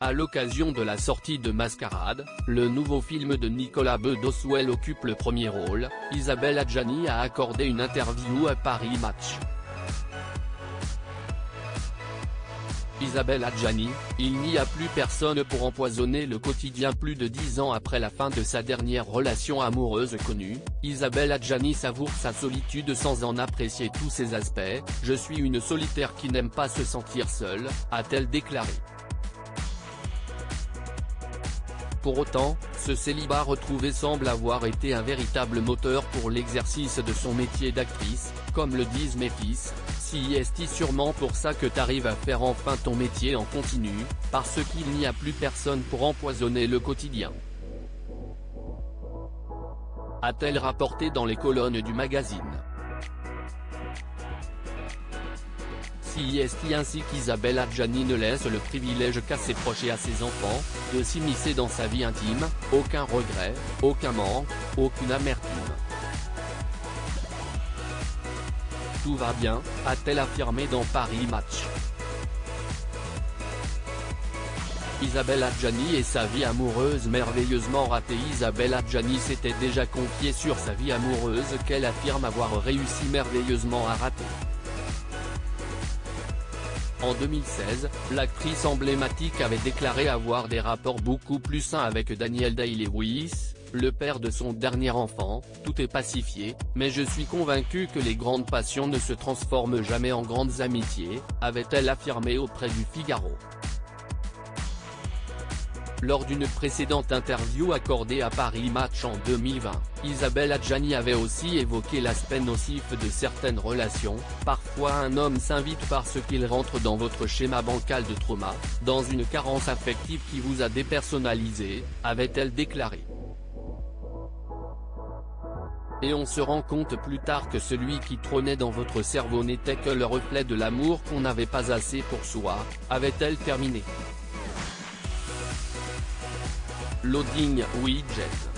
À l'occasion de la sortie de Mascarade, le nouveau film de Nicolas Bedos-Well occupe le premier rôle, Isabelle Adjani a accordé une interview à Paris Match. Isabelle Adjani, il n'y a plus personne pour empoisonner le quotidien. Plus de 10 ans après la fin de sa dernière relation amoureuse connue, Isabelle Adjani savoure sa solitude sans en apprécier tous ses aspects. « Je suis une solitaire qui n'aime pas se sentir seule », a-t-elle déclaré. Pour autant, ce célibat retrouvé semble avoir été un véritable moteur pour l'exercice de son métier d'actrice, comme le disent mes fils. Si est sûrement pour ça que t'arrives à faire enfin ton métier en continu, parce qu'il n'y a plus personne pour empoisonner le quotidien. A-t-elle rapporté dans les colonnes du magazine. Si ainsi qu'Isabelle Adjani ne laisse le privilège qu'à ses proches et à ses enfants, de s'immiscer dans sa vie intime, aucun regret, aucun manque, aucune amertume. Tout va bien, a-t-elle affirmé dans Paris Match. Isabelle Adjani et sa vie amoureuse merveilleusement ratée. Isabelle Adjani s'était déjà confiée sur sa vie amoureuse qu'elle affirme avoir réussi merveilleusement à rater. En 2016, l'actrice emblématique avait déclaré avoir des rapports beaucoup plus sains avec Daniel Day-Lewis, le père de son dernier enfant. « Tout est pacifié, mais je suis convaincue que les grandes passions ne se transforment jamais en grandes amitiés », avait-elle affirmé auprès du Figaro. Lors d'une précédente interview accordée à Paris Match en 2020, Isabelle Adjani avait aussi évoqué l'aspect nocif de certaines relations. « Parfois un homme s'invite parce qu'il rentre dans votre schéma bancal de trauma, dans une carence affective qui vous a dépersonnalisé », avait-elle déclaré. Et on se rend compte plus tard que celui qui trônait dans votre cerveau n'était que le reflet de l'amour qu'on n'avait pas assez pour soi, avait-elle terminé. Loading Widget.